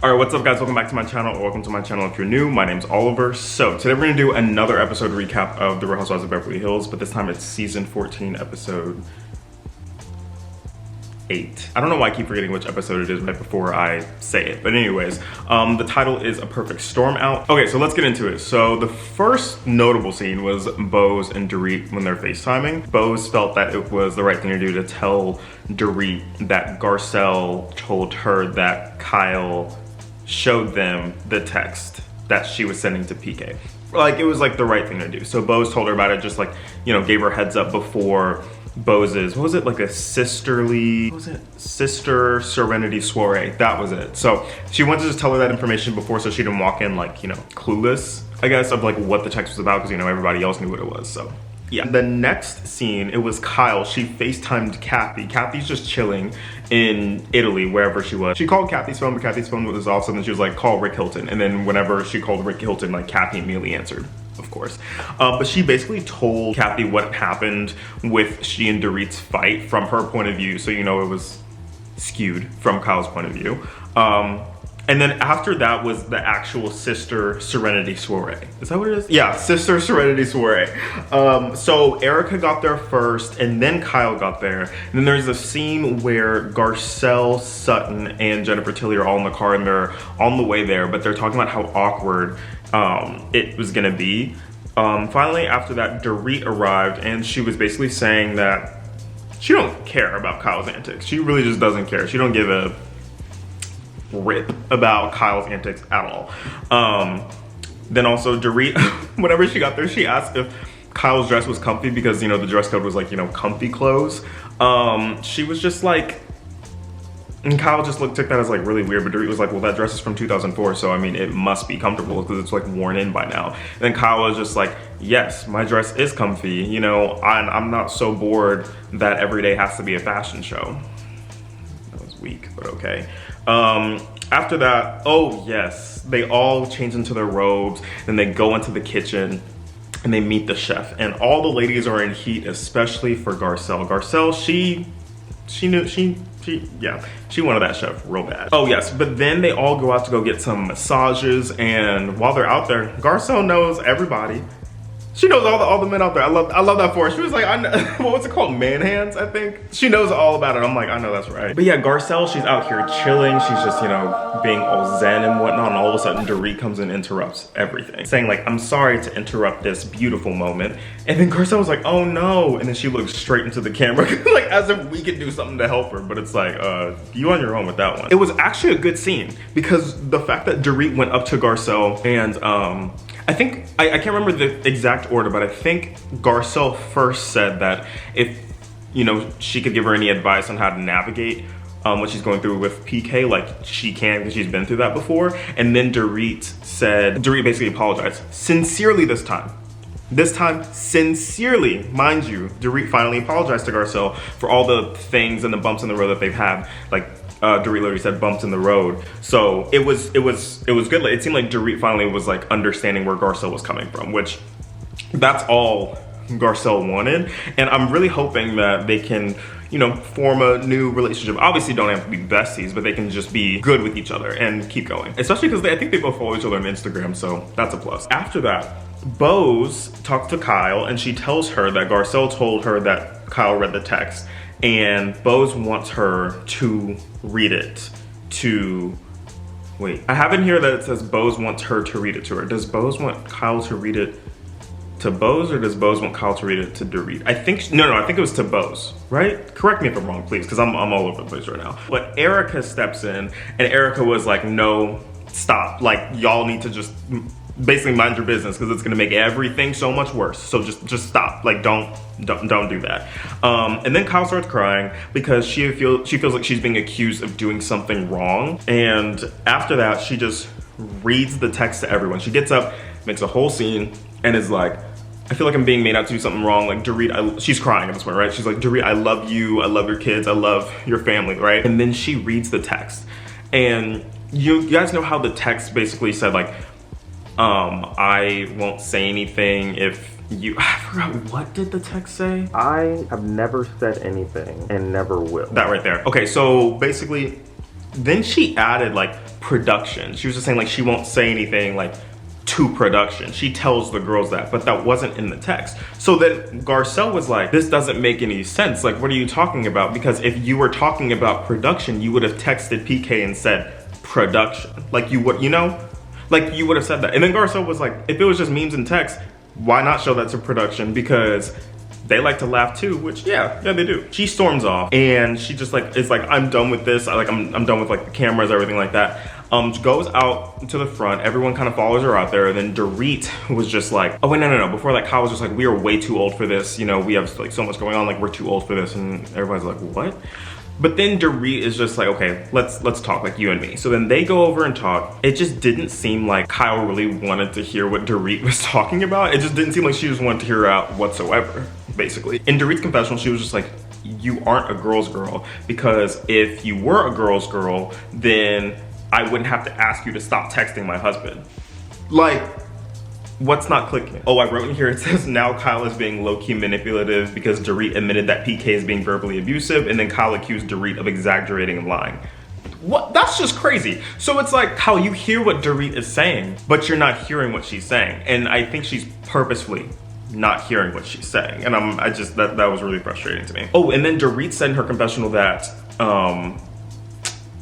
Alright, what's up guys? Welcome back to my channel, or welcome to my channel if you're new. My name's Oliver. So today we're gonna do another episode recap of The Real Housewives of Beverly Hills, but this time it's season 14, episode 8. I don't know why I keep forgetting which episode it is right before I say it, but anyways, the title is A Perfect Storm Out. Okay, so let's get into it. So the first notable scene was Bose and Dorit when they're FaceTiming. Bose felt that it was the right thing to do to tell Dorit that Garcelle told her that Kyle showed them the text that she was sending to PK. Like, it was like the right thing to do. So Bose told her about it, just like, you know, gave her heads up before Bose's, what was it, like a sisterly, what was it, sister serenity soiree. That was it. So she wanted to just tell her that information before, so she didn't walk in like, you know, clueless, I guess, of like what the text was about, because, you know, everybody else knew what it was. So yeah. The next scene, it was Kyle. She FaceTimed Kathy. Kathy's just chilling in Italy, wherever she was. She called Kathy's phone, but Kathy's phone was off, so then she was like, call Rick Hilton. And then whenever she called Rick Hilton, like, Kathy immediately answered, of course. But she basically told Kathy what happened with she and Dorit's fight from her point of view. So, you know, it was skewed from Kyle's point of view. And then after that was the actual Sister Serenity Soiree. Is that what it is? Yeah, Sister Serenity Soiree. So Erica got there first, and then Kyle got there. And then there's a scene where Garcelle, Sutton, and Jennifer Tilly are all in the car, and they're on the way there, but they're talking about how awkward it was gonna be. Finally, after that, Dorit arrived, and she was basically saying that she don't care about Kyle's antics. She really just doesn't care. She don't give a rip about Kyle's antics at all. Then also Dorit, whenever she got there, she asked if Kyle's dress was comfy, because, you know, the dress code was like, you know, comfy clothes. She was just like, and Kyle just took that as like really weird, but Dorit was like, well, that dress is from 2004, so I mean, it must be comfortable because it's like worn in by now. And then Kyle was just like, yes, my dress is comfy, you know, I'm not so bored that every day has to be a fashion show. That was weak, but okay. After that, oh yes, they all change into their robes, then they go into the kitchen and they meet the chef, and all the ladies are in heat, especially for Garcelle. Garcelle, she wanted that chef real bad. Oh yes, but then they all go out to go get some massages, and while they're out there, Garcelle knows everybody. She knows all the men out there. I love that for her. She was like, I know, what was it called? Man hands, I think. She knows all about it. I'm like, I know that's right. But yeah, Garcelle, she's out here chilling. She's just, you know, being all zen and whatnot. And all of a sudden, Dorit comes and interrupts everything, saying like, I'm sorry to interrupt this beautiful moment. And then Garcelle was like, oh no. And then she looks straight into the camera, like as if we could do something to help her. But it's like, you on your own with that one. It was actually a good scene, because the fact that Dorit went up to Garcelle and, I think, I can't remember the exact order, but I think Garcelle first said that if, you know, she could give her any advice on how to navigate what she's going through with PK, like she can, because she's been through that before. And then Dorit basically apologized, sincerely this time. This time, sincerely, mind you, Dorit finally apologized to Garcelle for all the things and the bumps in the road that they've had. Like, Dorit literally said bumps in the road. So it was good. It seemed like Dorit finally was like understanding where Garcelle was coming from, which that's all Garcelle wanted. And I'm really hoping that they can, you know, form a new relationship. Obviously don't have to be besties, but they can just be good with each other and keep going. Especially because I think they both follow each other on Instagram, so that's a plus. After that, Bose talks to Kyle, and she tells her that Garcelle told her that Kyle read the text, and Bose wants her to read it to, wait, I have in here that it says Bose wants her to read it to her. Does Bose want Kyle to read it to Bose, or does Bose want Kyle to read it to Dorit? I think, no, I think it was to Bose, right? Correct me if I'm wrong, please, because I'm all over the place right now. But Erica steps in, and Erica was like, no, stop. Like, y'all need to just basically mind your business, because it's gonna make everything so much worse. So just stop. Like, don't do that. And then Kyle starts crying because she feels like she's being accused of doing something wrong. And after that, she just reads the text to everyone. She gets up, makes a whole scene, and is like, I feel like I'm being made out to do something wrong. Like, Dorit, she's crying at this point, right? She's like, Dorit, I love you. I love your kids. I love your family, right? And then she reads the text. And you guys know how the text basically said, like, I won't say anything if you, I forgot, what did the text say? I have never said anything and never will. That right there. Okay, so basically then she added like production. She was just saying like she won't say anything like to production. She tells the girls that, but that wasn't in the text. So then Garcelle was like, this doesn't make any sense. Like, what are you talking about? Because if you were talking about production, you would have texted PK and said production. Like you would, you know? Like you would have said that. And then Garcelle was like, if it was just memes and text, why not show that to production? Because they like to laugh too, which yeah, they do. She storms off and she just like, is like, I'm done with this. I'm done with like the cameras, everything like that. Goes out to the front. Everyone kind of follows her out there. And then Dorit was just like, oh wait, no. Before that, Kyle was just like, we are way too old for this. You know, we have like so much going on. Like we're too old for this. And everybody's like, what? But then Dorit is just like, okay, let's talk, like you and me. So then they go over and talk. It just didn't seem like Kyle really wanted to hear what Dorit was talking about. It just didn't seem like she just wanted to hear out whatsoever, basically. In Dorit's confessional, she was just like, you aren't a girl's girl, because if you were a girl's girl, then I wouldn't have to ask you to stop texting my husband. Like, what's not clicking? Oh, I wrote in here, it says now Kyle is being low-key manipulative because Dorit admitted that PK is being verbally abusive, and then Kyle accused Dorit of exaggerating and lying. What? That's just crazy. So it's like, Kyle, you hear what Dorit is saying, but you're not hearing what she's saying. And I think she's purposefully not hearing what she's saying. And that was really frustrating to me. Oh, and then Dorit said in her confessional that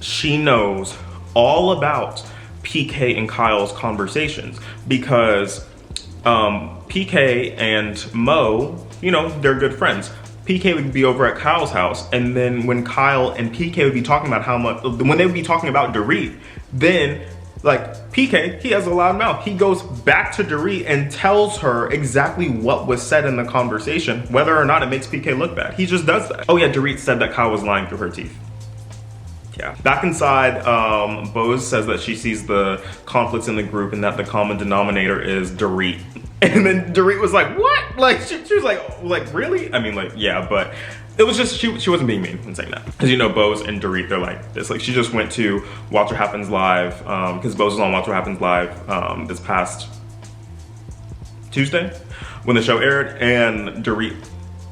she knows all about PK and Kyle's conversations because PK and Mo, you know, they're good friends. PK would be over at Kyle's house, and then when Kyle and PK would be talking about when they would be talking about Dorit, then like PK, he has a loud mouth. He goes back to Dorit and tells her exactly what was said in the conversation, whether or not it makes PK look bad. He just does that. Oh yeah, Dorit said that Kyle was lying through her teeth. Yeah. Back inside, Bose says that she sees the conflicts in the group and that the common denominator is Dorit. And then Dorit was like, what? Like, she was like, really? I mean, like, yeah, but it was just, she wasn't being mean in saying that. Because, you know, Bose and Dorit, they're like this. Like, she just went to Watch What Happens Live, because Bose was on Watch What Happens Live this past Tuesday when the show aired, and Dorit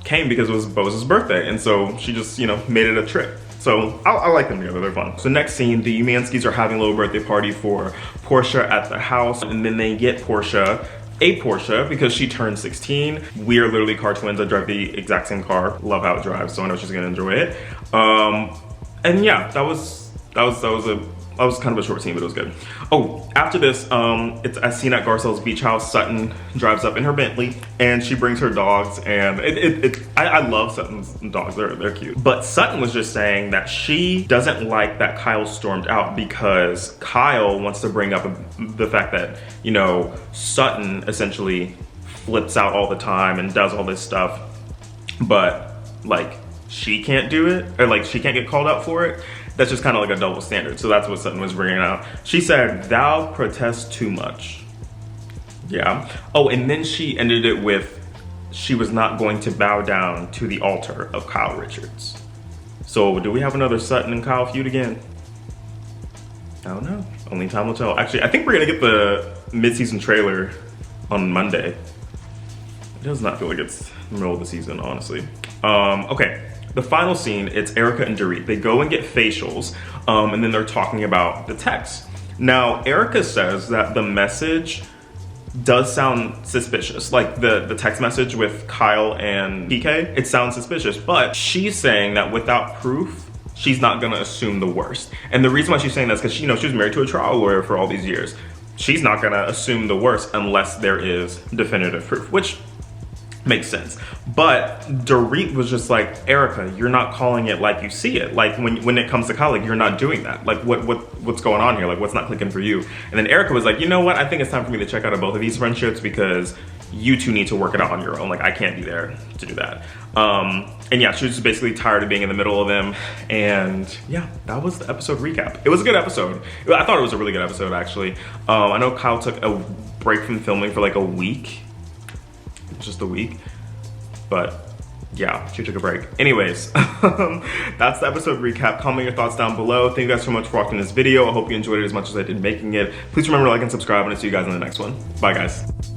came because it was Bose's birthday. And so she just, you know, made it a trip. So I like them together, they're fun. So next scene, the Umanskis are having a little birthday party for Portia at the house, and then they get Portia a Porsche because she turned 16. We are literally car twins. I drive the exact same car. Love how it drives, so I know she's gonna enjoy it. And yeah, that was kind of a short scene, but it was good. Oh, after this, it's a scene at Garcelle's beach house. Sutton drives up in her Bentley and she brings her dogs, and I love Sutton's dogs, they're cute. But Sutton was just saying that she doesn't like that Kyle stormed out because Kyle wants to bring up the fact that, you know, Sutton essentially flips out all the time and does all this stuff, but like she can't do it, or like she can't get called out for it. That's just kind of like a double standard. So that's what Sutton was bringing out. She said, thou protest too much. Yeah. Oh, and then she ended it with, she was not going to bow down to the altar of Kyle Richards. So do we have another Sutton and Kyle feud again? I don't know. Only time will tell. Actually, I think we're gonna get the mid-season trailer on Monday. It does not feel like it's the middle of the season, honestly. Okay. The final scene, it's Erica and Dorit. They go and get facials, and then they're talking about the text. Now, Erica says that the message does sound suspicious. Like the text message with Kyle and PK, it sounds suspicious, but she's saying that without proof, she's not gonna assume the worst. And the reason why she's saying that is because, you know, she was married to a trial lawyer for all these years. She's not gonna assume the worst unless there is definitive proof, which makes sense. But Dorit was just like, Erica, you're not calling it like you see it. Like when it comes to Kyle, like, you're not doing that. Like what's going on here? Like what's not clicking for you? And then Erica was like, you know what? I think it's time for me to check out of both of these friendships because you two need to work it out on your own. Like I can't be there to do that. And yeah, she was just basically tired of being in the middle of them. And yeah, that was the episode recap. It was a good episode. I thought it was a really good episode, actually. I know Kyle took a break from filming for like a week. Just a week, but yeah, she took a break. Anyways, that's the episode recap. Comment your thoughts down below. Thank you guys so much for watching this video. I hope you enjoyed it as much as I did making it. Please remember to like and subscribe, and I'll see you guys in the next one. Bye guys.